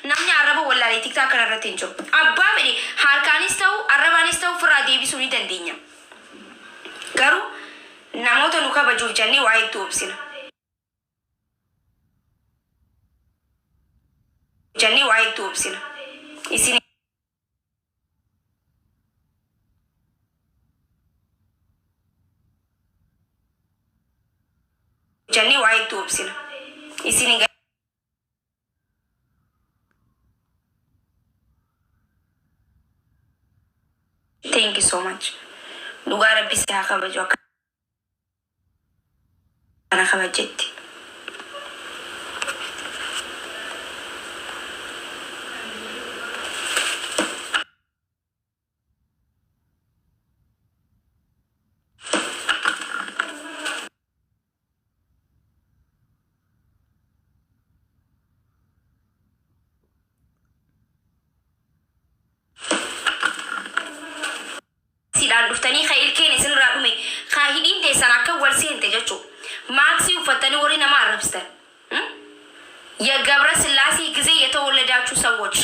namni arraba wallaalee tiktaa kana irratti hin jiru. Abbaa fedhe harkaanis ta'u arrabaanis ta'u ofirraa deebisuu ni dandeenya. Garuu namoota nu kabajuuf jennee waa itti obsina. Jennee waa itti obsina. Isin jennee waa itti obsina. Isin thank you so much. Dhugaa rabbi si haa kabaju akkana kabajetti. Dhuftanii khayil keenya isin irraa dhume kaahidhiin teessan akka wal seente jechuudha. Maaksii uffatanii warri nama arrabsitan. የገብረ ስላሴ ጊዜ የተወለዳችሁ ሰዎች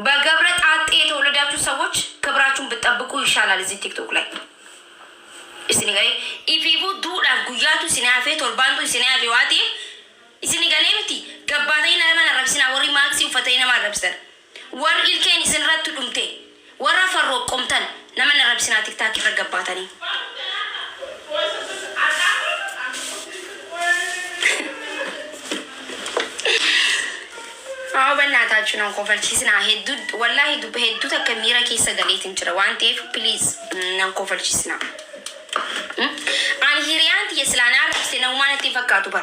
በገብረ ጣጤ የተወለዳችሁ ሰዎች ክብራችሁን ብትጠብቁ ይሻላል። እዚህ ቲክቶክ ላይ እስኒጋይ ኢፊቡ ዱላ ጉያቱ ሲናፌ ቶልባንቱ ሲናፌ ዋቲ እስኒጋሌ ምቲ ገባታይና ለማን አረብስና ወሪ ማክሲ uffatanii nama arrabsitan war ilkeen isin irratti dhumte warra farroo qomtan nama arrabsina tiktok irra gabbaatanii በእናታችሁ ነው ኮንፈርቺስና ሄዱ ወላሂ ሄዱ ተከሚራ ኬሰ ገሌት እንችላ ዋን ቴፍ ፕሊዝ ነው ኮንፈርቺስና አን ሂሪያንት የስላና አርክስቴ ነው ማለት ይፈካቱ ባ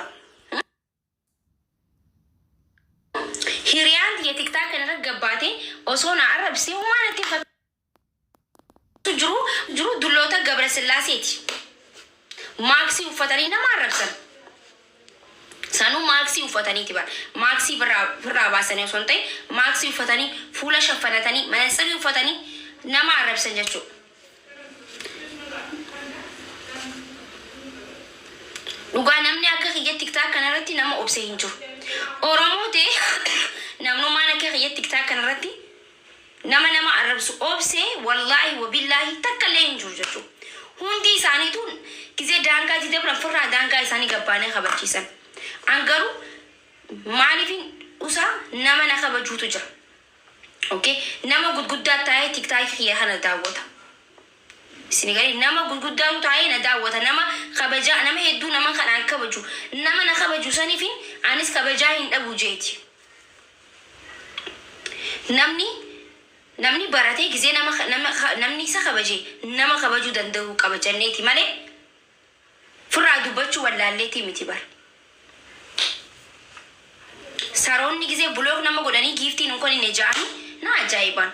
ሂሪያንት የቲክታክ ነረ ገባቴ ኦሶና አረብስቴ ማለት ይፈካቱ ጅሩ ዱሎታ ገብረ ስላሴት ማክሲ ኡፈታኒ ነው ማረብሰን ሳኑ ማክሲ ኡፈታኒ ትባል ማክሲ ብራ ባሰኔ ሶንታይ ማክሲ ኡፈታኒ ፉላ ሸፈነታኒ መነጽሪ ኡፈታኒ ነማ አረብሰን ጀቹ ዱጋ ነምኒ አከ የቲክታክ ከነረቲ ነማ ኦብሴ ሂንጁ ኦሮሞቴ ነምኑ ማነከ የቲክታክ ከነረቲ ነማ አረብሱ ኦብሴ ወላሂ ወቢላሂ ተከለ ሂንጁ ጀቹ ሁንዲ ሳኒቱን ጊዜ ዳንጋ ዲደብረ ፍራ ዳንጋ ሳኒ ገባነ ኸበቺሰን አንገሩ ማሊፊን ኡሳ ነመና ከበጁቱ ጅራ ኦኬ ነማ ጉድጉዳ ታይ ቲክታክ የሃነ ዳወታ ሲኒጋሪ ነማ ጉድጉዳ ታይ ነዳወታ ነማ ከበጃ ነማ ሄዱ ነማ ከናን ከበጁ ነመና ከበጁ ሰኒፊን አንስ ከበጃ ይንደቡ ጄቲ namni barate ጊዜ namni isa kabaje nama kabaju danda'u kabajanneeti malee furaa dubbachuu wallaalleeti miti bar saroonni ጊዜ ብሎክ nama godhanii giiftiin እንኳን inni jaani na ajaa'iban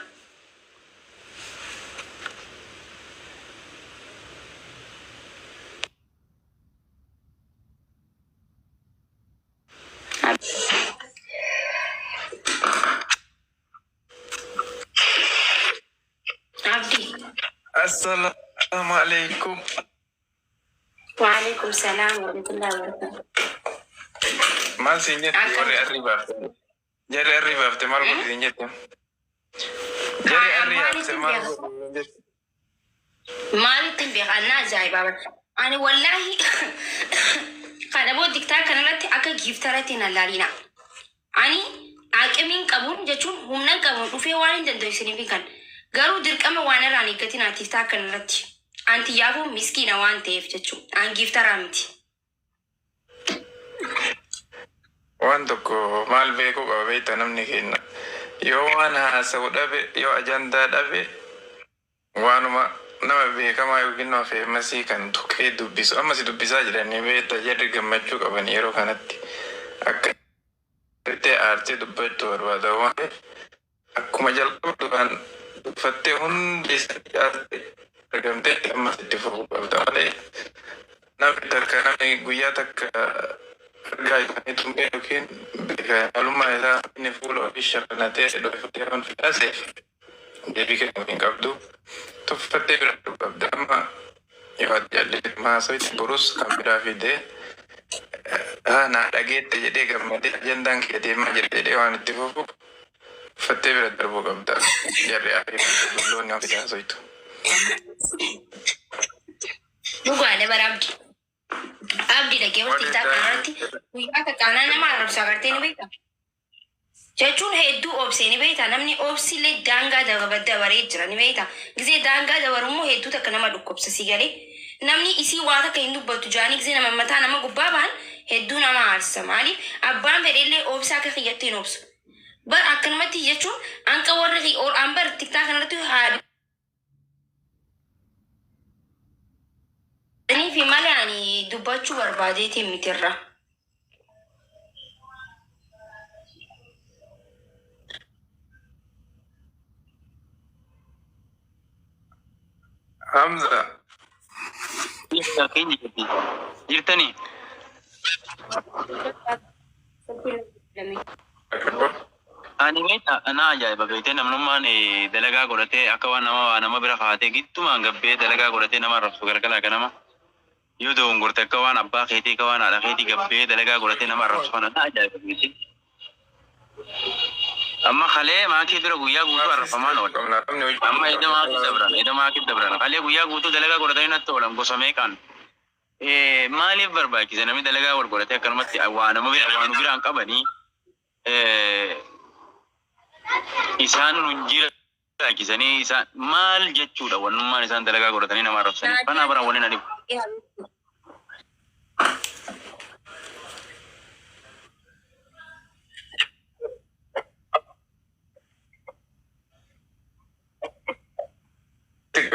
السلام عليكم. وعليكم السلام ورحمة الله وبركاته. ما سينيت جري الربا في تمر بسينيت جري الربا في تمر مالي تنبيه أنا جاي بابا أنا والله قد أبغى دكتور كنا لاتي أكا جيفتراتي نلارينا أني أكمين كابون جاتون هم نكابون وفي وارين جندو يسني بيكان garuu dirqama waan irraan eeggatiin artistaa kanarratti anti yaafuu miskiina waan ta'eef jechuu an giiftaraa miti. Waan tokko maal beekuu qaba beekta namni kenna yoo waan haasa'u dhabe yoo ajandaa dhabe waanuma nama beekamaa yookiin nama feemasii kan tuqee dubbisu amma si dubbisaa jiranii beekta jarri gammachuu qaban yeroo kanatti akka ta'e aartee dubbachuu barbaada waan akkuma jalqabdu kan fatte hundi arte argamte amma sitti fufuu qabda malee namni takka namni guyyaa takka gaayifanii tumbee yookiin alummaa isaa inni fuula ofii shaffanatee dhoofutee waan fidaaseef deebii kennuu hin qabdu tuffattee bira qabda amma yoo jaallatee maasoitti burus kan biraa fidee na dhageette jedhee gammadee ajandaan kee deemaa jira jedhee waan itti fufu fattee bira darbuu qabda. Jarri afee loonni ofi taasisu. Dhugaadha bara abdii dhagee walitti taa'anii guyyaa takkaanaa nama arrabsu agartee ni beekta. Jechuun hedduu obsee ni beekta. Namni obsilee daangaa dabaree jira ni beekta. Gizee daangaa dabarummoo hedduu takka nama dhukkubsa si galee. Namni isii waa takka hin dubbatu jaanii gizee nama mataa nama gubbaa ba'an hedduu nama aarsa. Maaliif abbaan fedheellee obsaa akka kiyyatti hin obsu. Bar akkanumatti jechuun anqa warri an bar tiktaa kanarratti haadha. Ani fi malee ani dubbachuu barbaadeeti mitirra. Hamza. Jirtani. Ani meeta ana ajaa'iba beekte namnummaan dalagaa godhatee akka waan nama bira kaatee gittumaan gabbee dalagaa godhatee nama arrabsu galgala akka nama yoo doongorte akka waan abbaa keetii akka waan haadha keetii gabbee dalagaa godhatee nama arrabsu kana na ajaa'iba beekte. Amma kalee maatii dura guyyaa guutuu arrafamaan oola. Amma eda maatii dabran kalee guyyaa guutuu dalagaa godhatanii natti oolan gosa meeqaan. Maaliif barbaachise namni dalagaa wal godhatee akkanumatti waan biraan qabanii isaan hunjira raakisanii isaan maal jechuudha wannummaan isaan dalagaa godhatanii nama arrabsanii kana biraan waliin adibu.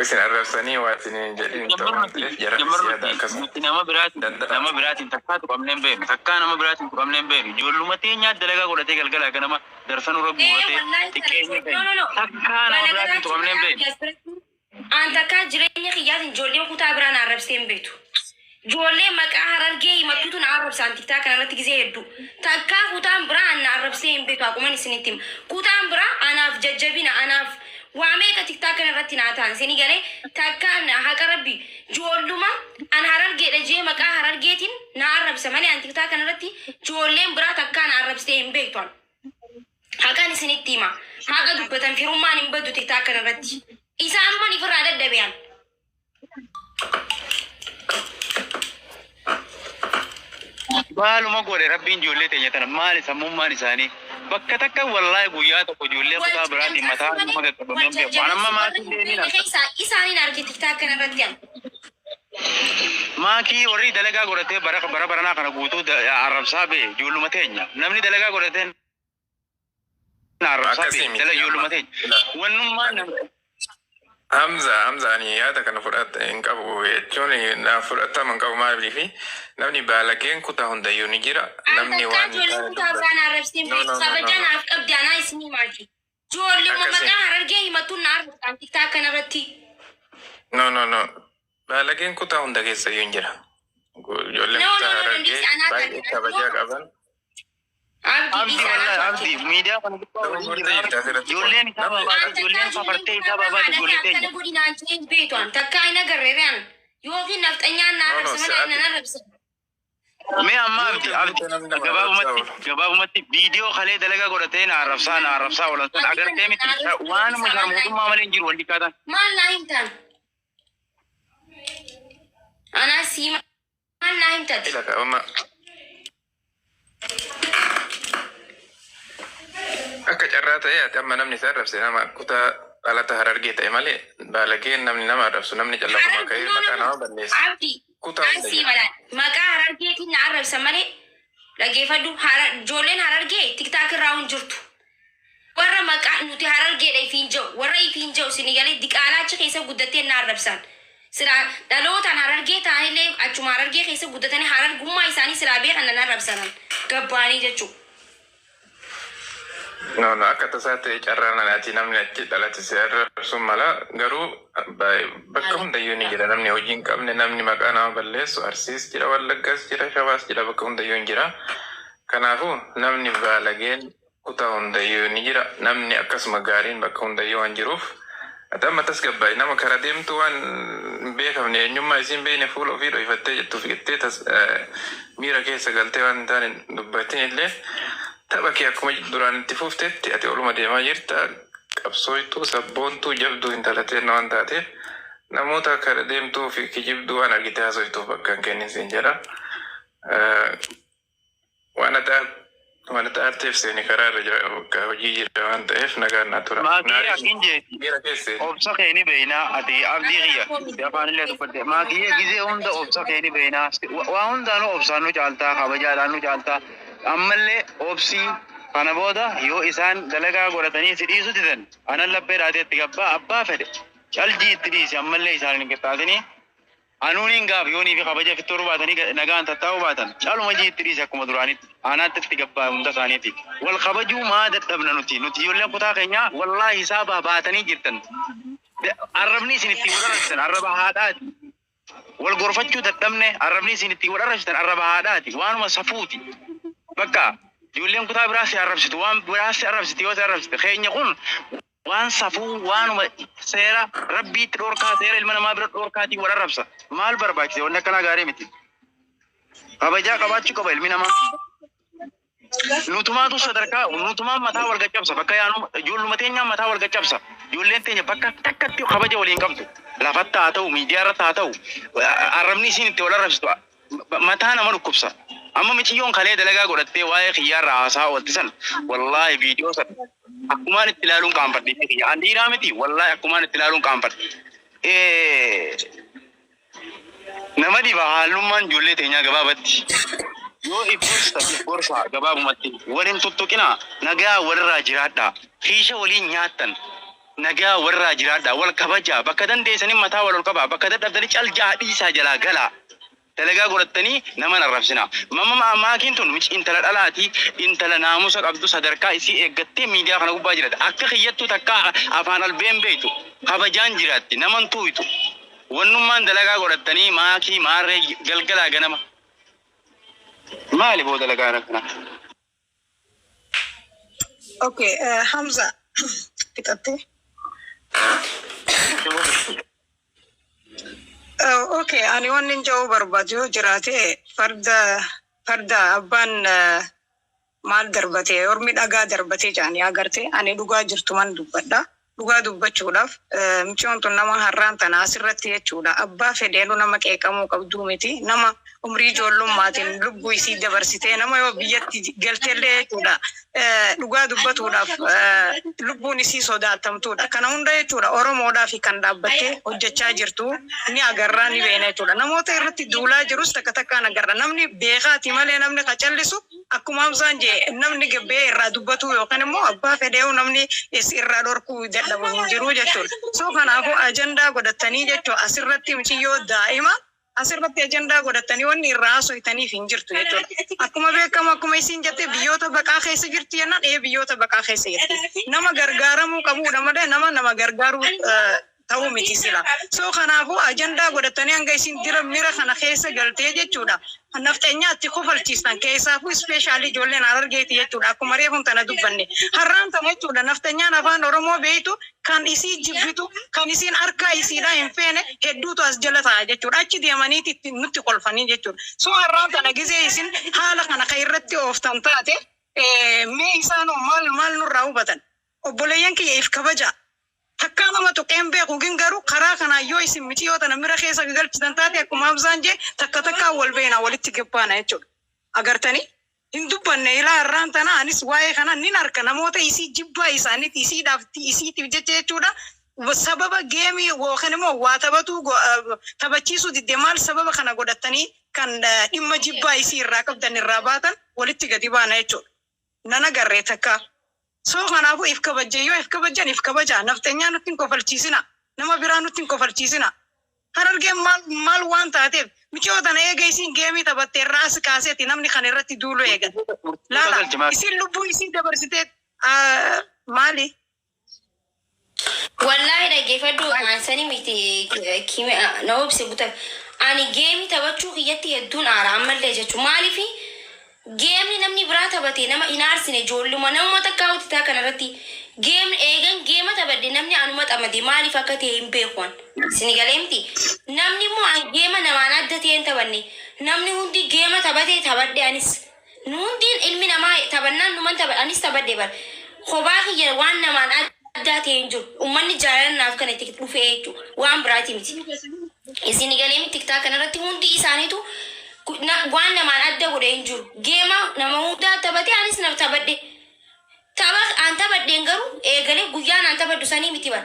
Isin arrabsanii waa isiniin jedhin nama biraatiin takkaa tuqamneen beenu takkaa nama biraatiin tuqamneen beenu ijoolluma teenyaa dalagaa godhatee galgala akka nama darsanurra guuratee xiqqeenya ta'e takkaa nama biraatiin tuqamneen beenu. An takkaa jireenya kiyyaatiin ijoollee kutaa biraan arrabsee hin beektu. Ijoollee maqaa harargee himattuutu na arrabsaan tiktaa kanarratti gisee hedduu. Takkaa kutaan biraa na arrabsee hin beeku akkuma isinitti hima. Kutaan biraa anaaf jajjabina anaaf waamee ka tiktaa kanarratti naa ta'an sini galee takkaan haqa rabbi ijoolluma an harargeedha jee maqaa harargeetiin na arrabsa malee an tiktaa kanarratti ijoolleen biraa takkaa na arrabsee hin beektu. Haqaan isinitti hima. Haqa dubbatan firummaan hin baddu tiktaa kanarratti. Isaan man ifirraa daddabe'an. Maaluma godhe rabbiin ijoollee teenya tana maali sammummaan isaanii bakka takka wallahi guyyaa tokko ijoollee kutaa biraatiin mataa nama gaggabameen beeku. Waan amma maatii deemiin isaaniin arge tiktaa kanarratti an. Maakii warri dalagaa godhatee bara baranaa kana guutuu arrabsaa bee ijoolluma teenya namni dalagaa godhateen arrabsaa bee dala ijoolluma teenya wannummaan Hamza ani yaada kana fudhata hin qabu jechuun na fudhatama hin qabu maaliif namni baalageen kutaa hundayyuu ni jira namni waan kutaa biraan arrabsee hin beeku kabajanaaf qabdi anaa isinii maati. Ijoollee maqaa harargee himattuun na arrabsaan tiktaa kanarratti. No. Baalageen kutaa hunda keessayyuu hin jira. Ijoolleen kutaa harargee baay'ee kabajaa qaban. Abdi miidiyaa kana ijoolleen isaa babaate ijoolleen safartee isaa babaate ijoollee teenya. Kana godinaan jireenya beektuan takkaa hin agarreeraan yookiin nafxanyaan na arrabsa malee nan arrabsa. Mee amma gabaabumatti viidiyoo kalee dalagaa godhatee na arrabsaa oolan sun agartee miti waanuma isaa mootummaa malee hin jiru wal dhiqaatan. Maal naa himtan? Anaa sii maal naa himtati? Akka carraa ta'e ati amma namni isa arrabse nama kutaa dhalata harargee ta'e malee baalageen namni nama arrabsu namni callaquma ka'ee maqaa nama balleessa. Abdi asii mala maqaa harargeetiin na arrabsa malee dhageeffadhu ijoolleen harargee tiktaak irraa hin jirtu. Warra maqaa nuti harargeedha ifiin jiru warra ifiin jiru isin galee diqaalaacha keessa guddattee na arrabsan. Sira dhalootaan harargee ta'anillee achuma harargee keessa guddatanii harargummaa isaanii siraa beekan na arrabsanan gabbaanii jechuudha. No, akka tasaa ta'e carraan anaati namni achi dhalate si arrabsuun mala garuu bakka hundayyuu ni jira namni hojii hin qabne namni maqaa nama balleessu arsiis jira wallaggas jira shabaas jira bakka hundayyuu hin jira. Kanaafuu namni baalageen kutaa hundayyuu ni jira namni akkasuma gaariin bakka hundayyuu waan jiruuf أتم تسكب إنما كرديم توان بيكم نيجي ما يصير بين فول وفيرو يفتح تفكتة تس ميرا كيس قلتي وان تاني دبتين اللي تبكي أكمل دوران تفوفت تأتي أولما دي ما يرتا أبصويتو سبونتو جبدو إن تلاتين وان تاتي نموتا كرديم تو في كجبدو أنا جيتها صويتو بكان كني سنجرا وانا تعرف سيني قرار كوجي جوان تف نقار ناتورا ما كي أكينجي ميرا كيسي أبصقيني بينا أتي أبديغيا يفعل الله تبدأ ما كي جزء عند أبصقيني بينا وعند أنا أبصانو جالتا خبجالانو جالتا أما اللي أبصي أنا بودا يو إنسان دلقا قرطاني سيديسو تدن أنا لبه راتي تقبا أبا فده چل جيت تديسي أما اللي إنسان نكتاتني أنونين غاب يوني في خبجة في تورو باتني نغان تتاو باتن چالو مجي تديسي أكو مدراني أنا تتقبا مندسانيتي والخبجو ما دتبنا نتي يولي قطا قينيا والله حسابا باتني جرتن عربني سنتي ودرسن عربا هاداتي والغرفتشو تتمني عربني سنتي ودرسن عربا هاداتي وانو صفوتي بكا يولي قطا براسي عربستي وان براسي عربستي وزي عربستي خيني قول وان صفو وانو سيرا ربي تروركا سيرا المنا ما برد تروركاتي ودرسن مال برباكسي ونكنا غاري متي خبجا قباتشو قبل المنا ما nutumatu sadarka nutuma mata wal gacabsa bakka yaanu jullu matenya mata wal gacabsa jullen tenya bakka takkatti khabaje walin qabtu la fatta ataw media rata ataw arabni sinitti wala rabstu mata na maru kubsa amma miti yon khale dalaga godatte waye khiyara asa waltisan wallahi video sa akuman ittilalun kampatti khiya andira miti wallahi akuman ittilalun kampatti namadi ba halumman julle tenya gababatti yo iforsa gababu matti warin tuttukina naga warra jirada kisha walin nyatan naga warra jirada wal kabaja bakadan de sanin mata wal kaba bakada dabdali cal jadi sa jala gala dalaga gorattani naman arrabsina mamma amakin tun mich intala dalati intala namusa qabdu sadarka isi egatte media kana gubba jirada akka khiyattu takka afan al bembetu kabajan jirati naman tuitu wannumman dalaga gorattani maaki marre galgala ganama مالي بودا لقانا كنا اوكي حمزة كتبتي اوكي انا ونن جو برباجو جراتي فرد ابان مال دربتي ورمي دغا دربتي جاني اگرتي اني دغا جرتمان دبدا دغا دبچوداف مچون تو نما حران تناسرتي چودا ابا فديلو نما كيكمو قبدومتي نما umri jollum maatin lubbu isi dabarsite nama yo biyyatti galtelle jechuudha dhugaa dubbatuudhaaf lubbuun isii sodaatamtuudha kana hunda jechuudha oromoodhaaf kan dhaabbattee hojjechaa jirtu ni agarraa ni beena jechuudha namoota irratti duulaa jirus takka takkaan agarra namni beekaati malee namni qacallisu akkuma hamsaan jee namni gabbee irraa dubbatu yookaan immoo abbaa fedheewu namni irraa dhorkuu dadhabu hin jiru jechuudha soo kanaafuu ajandaa godhatanii jechuudha asirratti muciyyoo daa'ima asirratti ajandaa godhatanii wanni irraa soitaniif hin jirtu jechuudha akkuma beekamu akkuma isin jette biyyoota baqaa keessa jirti yennaan biyyoota baqaa keessa jirti nama gargaaramuu qabuudha malee nama gargaaruu ta'uu miti sila soo kanaafuu ajandaa godhatanii hanga isin dira mira kana keessa galtee jechuudha nafteenyaatti kofalchiistan keessaafu ispeeshaalii ijoolleen argeeti jechuudha akkuma reefum tana dubbanne harraan tana jechuudha nafteenyaan afaan oromoo beeytu kan isii jibbitu kan isiin harkaa isiidhaa hin feene hedduutu as jala ta'a jechuudha achi deemaniiti nutti kolfanii jechuudha soo harraan tana gizee isin haala kana ka irratti ooftan taate mee isaan maal nurraa hubatan obboleeyyan kiyya if kabaja takka nama tuqeen beeku gingaru karaa kana yoo isin mitiyoota namira keessa galchitan taate akkuma absaan jee takka wal beena walitti gabbaana jechuudha agartanii hin dubbanne ilaa harraan tana anis waa'ee kana nin harka namoota isii jibbaa isaaniiti isiitiif jecha jechuudha sababa geemii yookaan immoo waa taphachiisuu didde maal sababa kana godhatanii kan dhimma jibbaa isii irraa qabdan irraa baatan walitti gadi baana jechuudha nana garree takka soo kanaafuu if kabajjan if kabaja nafteenyaa nutti hin kofalchiisina nama biraa nutti hin kofalchiisina harargeen maal waan taateef michoota na eega isiin geemii taphattee raas kaaseeti namni kan irratti duulu eegan laala isiin lubbuu isiin dabarsitee maali wallahi dhaggeeffadhu aansanii miti na obse buta ani geemii taphachuu kiyyatti hedduun aara ammallee jechuun maaliifi geemni namni biraa taphate nama hin aarsine ijoolluma namuma takkaa hojjetaa kanarratti geemni eegan geema taphadhe namni anuma xamade maaliif akka ta'e hin beekuan sini galeemti namni immoo geema namaan adda ta'e hin taphanne namni hundi geema taphate taphadhe anis hundiin ilmi namaa taphannaan numan taphadhe anis taphadhe bar kophaa kiyya waan namaan addaa ta'e hin jiru ummanni jaalannaaf kana itti dhufee jechuudha waan biraati miti isin galeemi tiktaa kanarratti hundi isaaniitu waan namaan adda godhe hin jiru geema nama hundaa taphate anis nama taphadhe tapha an taphadheen garuu eegalee guyyaan an taphadhu sanii miti bar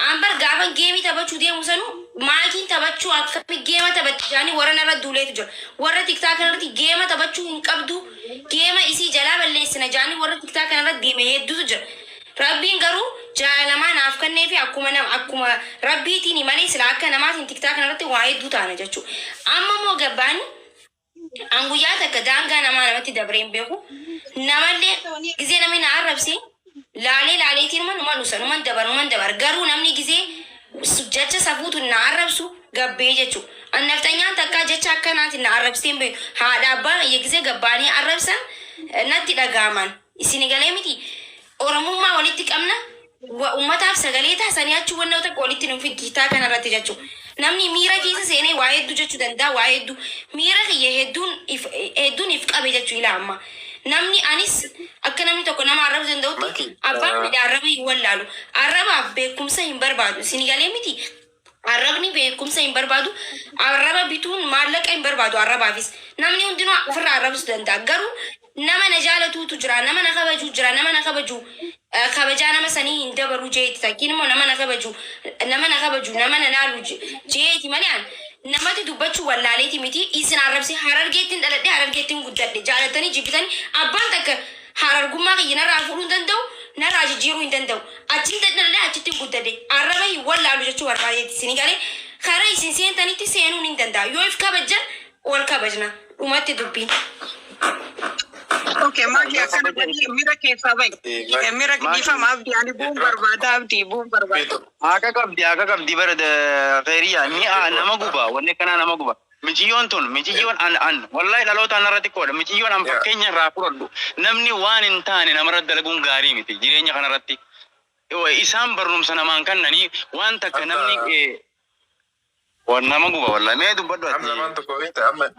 an bar gaafan geemii taphachuu deemu sanuu maakiin taphachuu akkami geema taphatti jaanii warra narra duuleetu jira warra tiktaa kanarratti geema taphachuu hin qabdu geema isii jalaa balleessina jaanii warra tiktaa kanarratti deeme hedduutu jira rabbiin garuu jaalamaa naaf kannee fi akkuma rabbiitiin malee sila akka namaatiin tiktaa kanarratti waa hedduu taana jechuudha. Amma immoo gabbaani an guyyaa takka daangaa namatti dabreen beeku namallee gizee namni na arrabse laaleetiin man dhusa numan dabar garuu namni gizee jecha safuutu na arrabsu gabbee jechuudha. An naftanyaan takkaa jecha akkanaatiin na arrabseen beeku haadha abbaa gizee gabbaanii arrabsan natti dhagaaman isin galee miti. Oromummaa walitti qabna ummataaf sagalee taasanii achuu wanna tokko walitti nuuf gitaa kanarratti jechuudha. Namni miira keessa seenee waa hedduu jechuu danda'a waa hedduu miira kiyya hedduun if qabe jechuu ila amma. Namni anis akka namni tokko nama arrabuu danda'utti abbaan fedhe arraba hin wallaalu. Arrabaaf beekumsa hin barbaadu. Isin galee miti. Arrabni beekumsa hin barbaadu. Arraba bituun maallaqa hin barbaadu arrabaafis. Namni hundinuu ofirraa arrabsuu danda'a. Garuu nama na jaalatuutu jira nama na kabajuu jira nama na kabajuu kabajaa nama sanii hin dabaruu jeeti takkiin immoo nama na kabaju nama na naalu jeeti malee namatti dubbachuu wallaaleeti miti isin arrabse harargeettiin dhaladhe harargeettiin guddadhe jaalatanii jibbitanii abbaan takka harargummaa kiyya narraa fuudhuu hin danda'u narraa jijjiiruu hin danda'u achiin dhaladhe achitti guddadhe arraba hin wallaalu jechuu barbaadeeti isin galee karaa isin seentanitti seenuun hin danda'a yoo if kabajan wal kabajna dhumatti dubbiin. Okay, maki akan mira ke sabai. Mira ke difa maaf di ani boom barbada abdi boom barbada. Aka kabdi bar da ghairiya ni nama guba wanne kana nama guba. Mijiyon an wallahi lalota narratti koda mijiyon an fakkenya ra furoddu namni waan hin taane namarra dalaguun gaarii miti jireenya kanarratti. Isaan barumsa namaan kannani waan takka namni wan nama guba wallahi mee dubbaddu ati. Amma tokko amma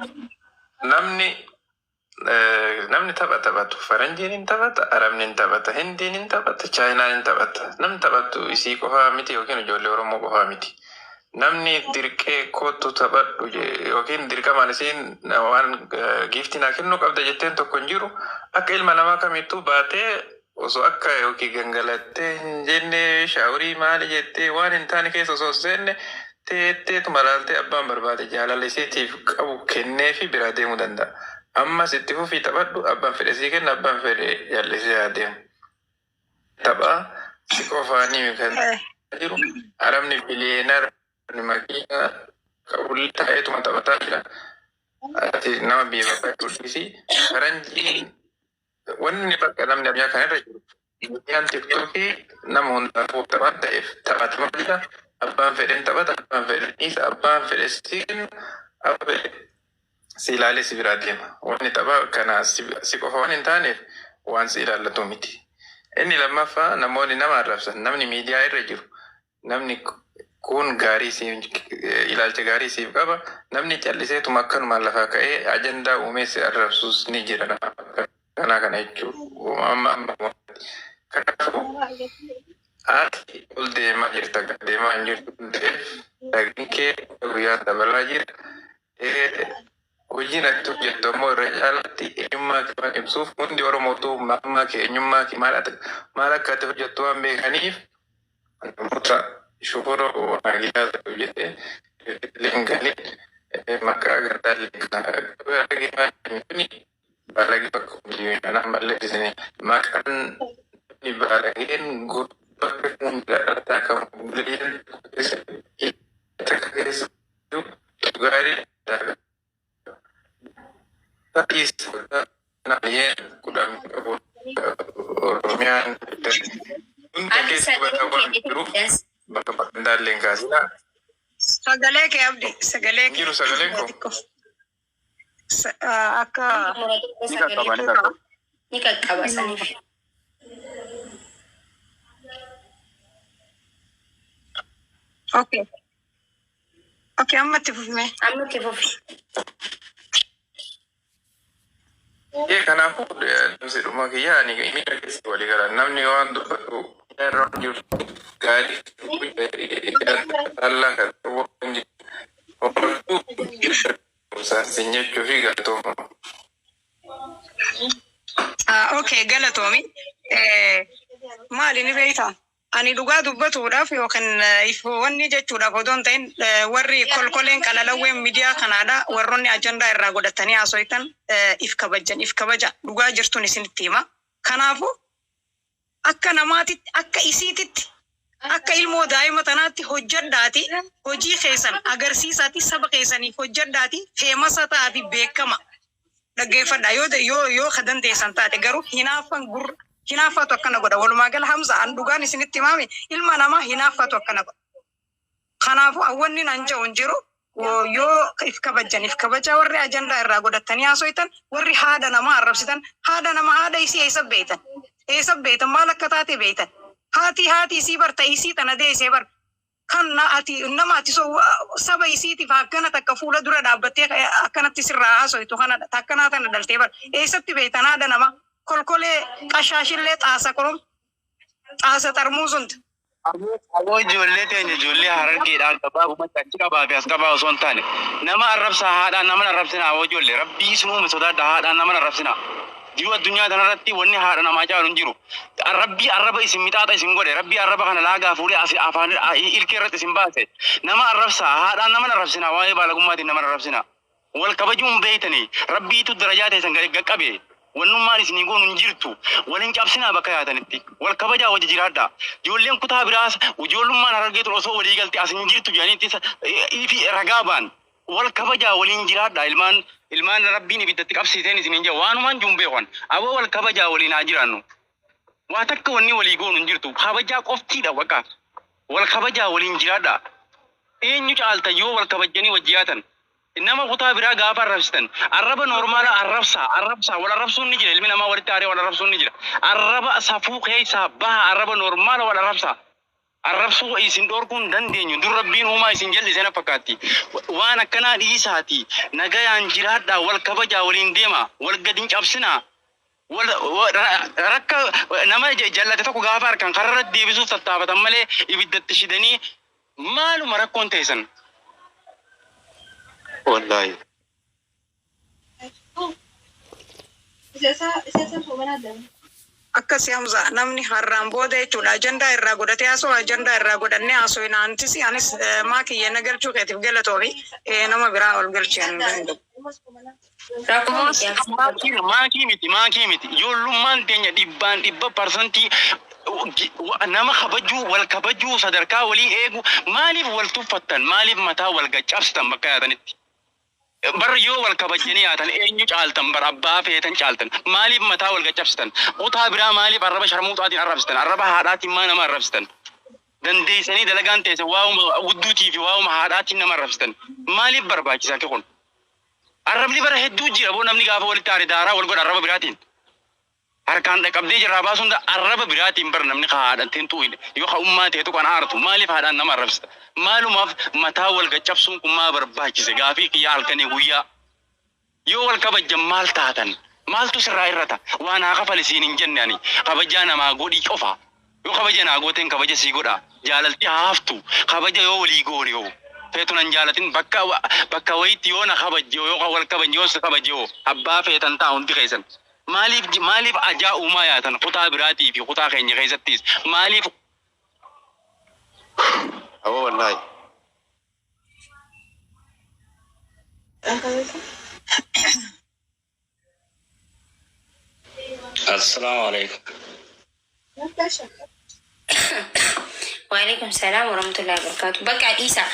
namni taphatu faranjiin hin taphata arabni hin taphata hindiin hin taphata chaayinaan hin taphata namni taphatu isii qofaa miti yookiin ijoollee oromoo qofaa miti namni dirqee kootu taphadhu yookiin dirqamaan isiin waan giiftii naa kennuu qabda jetteen tokko hin jiru akka ilma namaa kamittuu baatee osoo akka yookiin gangalattee hin jenne shaaworii maali jettee waan hin taane keessa osoo seenne teetteetu malaaltee abbaan barbaade jaalala isiitiif qabu kennee fi biraa deemuu danda'a. Amma sitti fufii taphadhu abbaan fedhe sii kenna abbaan fedhe jallisee adeemu. Taphaa si qofaanii kan jiru arabni biliyeenar makiina qabulli taa'eetuma taphataa jira. Ati nama biyya bakka dhudhisi faranjiin wanni bakka namni abyaa kanarra jiru. Biyyaan tiktookii nama hundaafuu taphaan ta'eef taphatama jira. Abbaan fedhen taphata abbaan fedhe dhiisa abbaan fedhe sii kenna abbaan fedhe. Si ilaalee si biraa deema. Wanni tapha kana si qofa waan hin taaneef waan si ilaallatu miti. Inni lammaffaa namoonni nama arrabsan namni miidiyaa irra jiru namni kun gaarii siif ilaalcha gaarii siif qaba namni calliseetuma akkanumaan lafaa ka'ee ajandaa uumee si arrabsus ni jira kana jechuudha. Kanaafuu ati ol deemaa jirta deemaa hin jirtu dhagni kee guyyaa dabalaa jira. Hojiin ati hojjettu ammoo irra caalatti eenyummaa kee ibsuuf hundi Oromootu mammaa kee eenyummaa kee maal akka ati hojjettu waan beekaniif namoota shufura waagilaa ta'u jettee leengalee maqaa gardaa leengaa baalagee bakka miliyoonaan ammallee disanii maqaan baalageen bakka hundaa kan buleen takka keessa gaarii Tapi nak lihat kudang Oromiyaan untuk kes bertawan grup bakal pendaling kasih. Sagale ke abdi sagale ke. Kiro sagale ko. akka ni qaqqaba saniif. okay amma itti fufme. Amma itti fufi. Kanaafuu dhuma kiyyaa ni dhageessi walii galan namni waan dubbatu irra jiru gaarii Allah kan sin jechuu fi galatooma. Okay, galatoomi. Maali ni beektaa? Ani dhugaa dubbatuudhaaf yookaan wanni jechuudhaaf odoo hin ta'in warri kolkoleen qalalawween miidiyaa kanaadha warroonni ajandaa irraa godhatanii haasoftan if kabaja dhugaa jirtuun isinitti hima. Kanaafuu akka namaatitti akka isiititti akka ilmoo daa'ima tanaatti hojjedhaati hojii keessan agarsiisaati saba keessaniif hojjedhaati feemasa ta'aa fi beekama dhaggeeffadha yoo ka dandeessan taate garuu hinaafatu akkana godha walumaa gala Hamza an dhugaan isinitti himame ilma namaa hinaafatu akkana godha. Kanaafuu awwanni nan ja'u hin jiru yoo if kabaja warri ajandaa irraa godhatanii haasoftan warri haadha namaa arrabsitan haadha isii eessa beektan maal akka taate beektan haati isii barta isii tana deesee bar kan nama ati saba isiitiif akkana takka fuula dura dhaabbattee akkanatti sirraa haasoftu kana takkanaa tana daltee bar eessatti beektan haadha namaa kolkolee qashaashillee xaasa xarmuusunta. Aboo ijoollee teenya ijoollee harargeedhaan gabaabumatti achi qabaa fi as qabaa osoo hin taane nama arrabsaa haadhaan nama arrabsinaa aboo ijoollee rabbii isinuu sodaadha haadhaan nama arrabsinaa. Jiru addunyaa kanarratti wanni haadha namaa caalu hin jiru. Rabbii arraba isin mixaaxa isin godhe rabbii arraba kana laagaa fuudhee afaan ilkee irratti isin baase nama arrabsaa haadhaan nama arrabsinaa waa'ee baalagummaatiin nama arrabsinaa. Wal kabajuun beeytanii rabbiitu darajaa teessan gaqqabe. Wannummaan isinii goonu hin jirtu waliin cabsinaa bakka yaatanitti wal kabajaa wajji jiraadha. Ijoolleen kutaa biraas ijoollummaan harargeetu osoo walii galte as hin jirtu jedhaniitti fi ragaa ba'an wal kabajaa waliin jiraadha. Ilmaan rabbiin ibiddatti qabsiiseen isin hin jiru waanumaan jumbeekwan aboo wal kabajaa waliin haa jiraannu. Waa takka wanni walii goonu hin jirtu kabajaa qoftiidha waqa wal kabajaa waliin jiraadha. Eenyu caalta yoo wal kabajanii wajji yaatan. Nama kutaa biraa gaafa arrabsitan arraba normaala arrabsaa wal arrabsuun ni jira ilmi namaa walitti aaree wal arrabsuun ni jira arraba safuu keessaa baha arraba normaala wal arrabsuu isin dhorkuun dandeenyu dur rabbiin uumaa isin jalliseen fakkaatti waan akkanaa dhiisaati nagayaan jiraadhaa wal kabajaa waliin deema wal gadin cabsinaa rakka nama jallate tokko gaafa harkan kararra deebisuuf tattaafatan malee ibiddatti shidanii maaluma rakkoon teessan. Wallahi. Akkasi Hamza namni harraan booda jechuudha ajandaa irraa godhatee ajandaa irraa godhannee haasoo naantis anis maakiyya na galchuu keetiif galatoomi nama biraa ol galchan danda'u. Maakii miti ijoollummaan teenya 100% nama wal kabajuu sadarkaa walii eegu maaliif wal tuffattan maaliif mataa wal gaccabsitan bakka yaatanitti. Bar yoo wal kabajanii yaatan eenyu caaltan bar abbaa feetan caaltan maaliif mataa wal gaccabsitan kutaa biraa maaliif arraba sharmuuxaatiin arrabsitan arraba haadhaatiin maa nama arrabsitan dandeessanii dalagaan teessan waa'uma wudduutii fi waa'uma haadhaatiin nama arrabsitan maaliif barbaachisaa kun arrabni bara hedduu jira boo namni gaafa walitti aare daaraa wal godha arraba biraatiin harkaan dhaqabdee jirraa baasuun arraba biraatiin bar namni haadhatiin tu'idhe yoo ka ummaa ta'e tuqan aartu maaliif haadhaan nama arrabsita maalumaaf mataa wal gaccabsuun kun maa barbaachise gaafii kiyyaa halkanii guyyaa yoo wal kabajjan maal taatan maaltu sirraa irrata waan haa kafalisiin hin jenne ani kabajaa namaa godhii qofa yoo kabaja naa gooteen kabaja sii godha jaalalti haaftu kabaja yoo walii goone yoo feetu nan jaalatin bakka wayitti yoo na kabajje yoo wal kabajje yoo si kabajje yoo abbaa feetan taa hundi keessan maaliif ajaa uumaa yaatan kutaa biraatii fi kutaa keenya keessattis maaliif Aboo wallahi. Assalamu alaikum. Waalaikum salam warahmatullahi wabarakatuh. Bakka Isa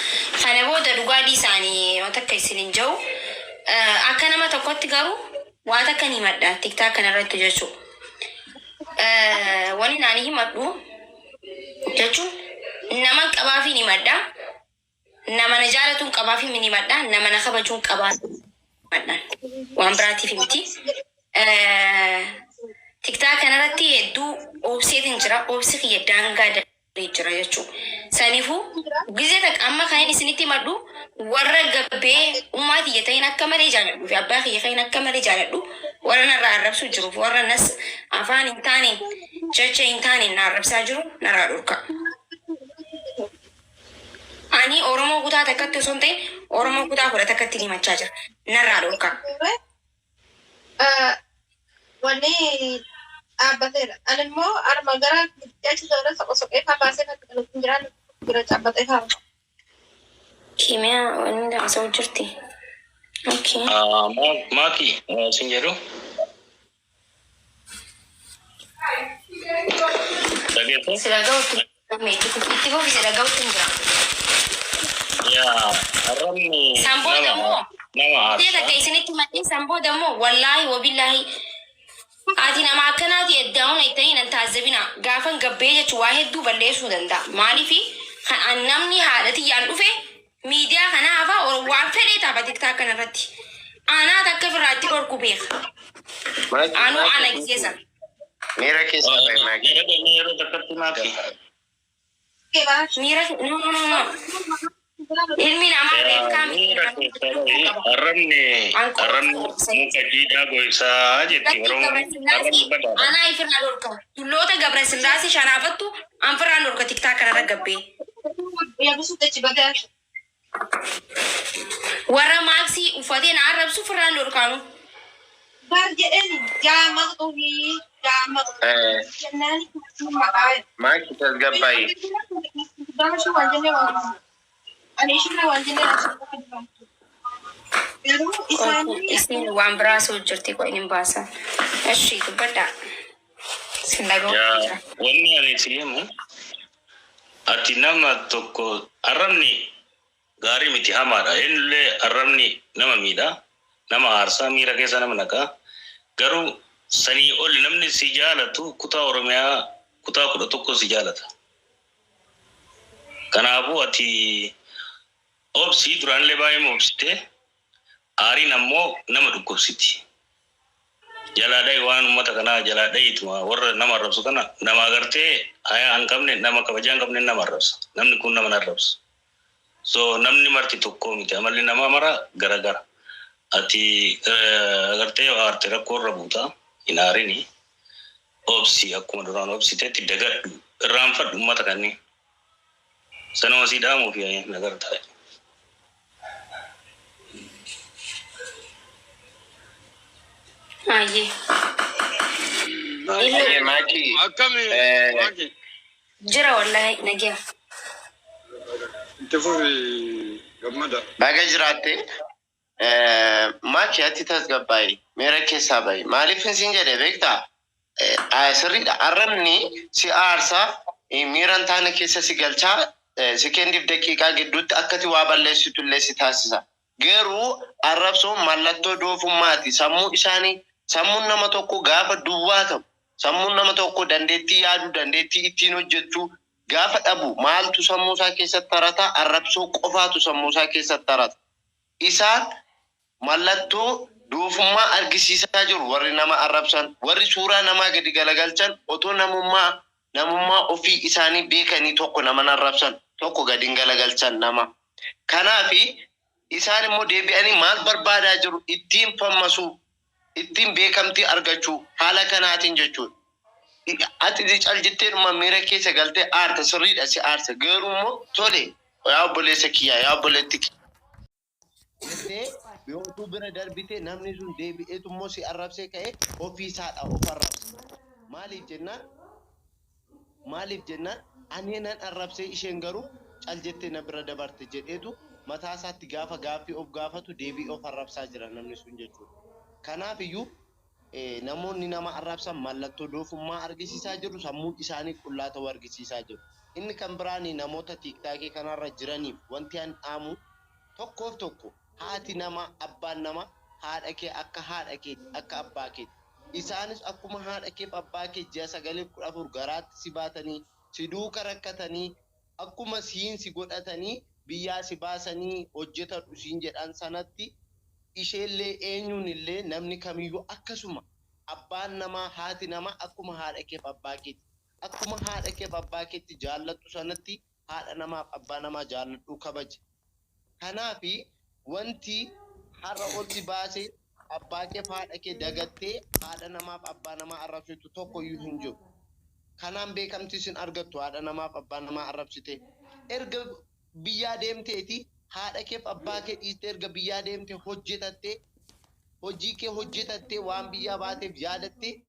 kana booda dhugaa dhiisaanii watakka isin jiru akka nama tokkotti garuu waa takka ni madda tiktok kanarratti jechuudha. Wani naani himadhu jechuun nama qabaafi ni madda nama na jaalatuun qabaafi ni madda nama na kabajuun qabaa waan biraatiif miti. TikTok kanarratti hedduu oobseetiin jira. Oobsi kiyya daangaa daree jira jechuudha. Saniifuu gizee takka amma kan isinitti maddu warra gabbee uumaa kiyya ta'in akka malee jaaladhu fi abbaa kiyya ta'in akka malee jaaladhu warra narraa arrabsuu jiruuf warra nas afaan hin taaneen jecha hin taaneen na arrabsaa jiru narraa dhorka. Ani Oromoo kutaa takkatti osoo hin ta'in Oromoo kutaa kudha takkatti himachaa jira. Narraa dhorka. Wanni dhaabbateera. Ani immoo arma gara achi jala soqosoqee kabaasee kan qaluutti jiraan bira dhaabbatee kaa'ama. Kimia wanni haasa'u jirti. Okay. Maki, sin jedhu. Dhageessa? Sila ga'uutti itti fufi sila ga'uutti hin jira. Yaa, arrabni Sambooda moo? nama Tee haas'a. takka isinitti maxxin sambooda moo? Wallaahi wabillaahi. Ati nama akkanaati eddaa'uun ittanii nan taazzabina. Gaafan gabbee jechuun waa hedduu balleessuu danda'a. Maaliifi kan namni haadhatiyyaan dhufe miidiyaa kanaafaa waan fedhee taapha tiktaa kanarratti. Anaa takka firraatti dhorku beeka. Anuu ana giseessan. Mira que se ve Maki. Yeroo takkatti Maki. Miira no. Ilmi namaa beekaa Mira keessaa arrabni muka jiidhaa goisaa jetti. Arrabni badaadha. Anaa ifirraa dhorka. Tulloota Gabra Sillaasee shanaafattu an firraan dhorka tiktaa kanarra gabbee. Warra maaksii uffatee na arrabsu firraan dhorkaanu. Maki tasgabbaa'ii. Isin waan biraa soo jirti qo'in hin baasan. Eshi dubbadhaa. Sin dhaga'u. Yaa, wanni ani si himu ati nama tokko arrabni gaarii miti hamaadha. Eenyullee arrabni nama miidha. Nama aarsaa miira keessa nama naqaa. Garuu sanii oli namni si jaalatu kutaa Oromiyaa kutaa 11 si jaalata. Kanaafuu ati obsii duraanillee baay'ee obsite aariin ammoo nama dhukkubsiti. Jalaadhaa waan uummata kanaa jalaadhaa ituma warra nama arrabsu kana nama agartee hayaa hin qabne nama kabajaa hin qabne nama arrabsa. Namni kun nama arrabsa. So namni marti tokko miti amalli nama mara garagara. Ati agartee aarte rakkoo irra buuta hin aarini obsi akkuma duraan obsiteetti dagadhu irraanfadhu uummata kanneen. Sanuma si dhaamuuf yaa nagartaa. Aye. Maki. Akkami Maki. Jira wallahi nagiya. Itti fufi gammada. Baga jiraatte. Maki ati tasgabbaa'ii. Mira keessaa ba'i. Maaliif isin jedhee beektaa? Sirriidha. Arrabni si aarsaa miiraan taana keessa si galchaa sekendiif daqiiqaa gidduutti akkati waa balleessitullee si taasisa. Garuu arrabsoon mallattoo doofummaati. Sammuun nama tokko gaafa duwwaa ta'u, sammuun nama tokko dandeettii yaaduu, dandeettii ittiin hojjechuu gaafa dhabu maaltu sammuu isaa keessatti tarata? Arrabsoo qofaatu sammuu isaa keessatti tarata. Isaan mallattoo doofummaa argisiisaa jiru warri nama arrabsan, warri suuraa namaa gadi galagalchan otoo namummaa ofii isaanii beekanii tokko nama arrabsan, tokko gadi galagalchan nama. Kanaafi isaan immoo deebi'anii maal barbaadaa jiru? Ittiin fammasuu, ittiin beekamtii argachuu haala kanaatiin jechuudha. Ati caljetteedhuma miira keessa galtee aarta sirriidha si aarsa. Garuu immoo tole yaa obboleessa kiyyaa yaa obboleetti kiyyaa. Yoo bira darbite namni sun deebi'eetu immoo si arrabsee ka'ee ofiisaadha of arrabsa. Maaliif jennaan ani nan arrabsee isheen garuu caljettee na bira dabarte jedheetu mataa isaatti gaafa gaaffii of gaafatu deebii of arrabsaa jira namni sun jechuudha. Kanaaf iyyuu namoonni nama arrabsan mallattoo doofummaa argisiisaa jiru, sammuu isaanii qullaa ta'uu argisiisaa jiru. Inni kan biraan namoota tiiktaakii kanarra jiraniif wanti an dhaamu tokkoof tokko haati nama abbaan nama haadha kee akka haadha kee akka abbaa kee. Isaanis akkuma haadha kee abbaa kee 9-14 garaatti si baatanii si duuka rakkatanii akkuma siin si godhatanii biyyaa si baasanii hojjetadhu siin jedhan sanatti isheellee eenyuunillee namni kamiyyuu akkasuma abbaan namaa haati namaa akkuma haadha keef abbaa keetti akkuma haadha keef abbaa keetti jaallattu sanatti haadha namaaf abbaa namaa jaalladhu kabaje. Kanaafi wanti har'a olti baasee abbaa keef haadha kee dagattee haadha namaaf abbaa namaa arrabsitu tokkoyyuu hin jiru. Kanaan beekamti isin argattu haadha namaaf abbaa namaa arrabsite. Erga biyyaa deemteeti haadha keef abbaa kee dhiiste erga biyyaa deemte hojjetattee hojii kee hojjetattee waan biyyaa baateef yaadattee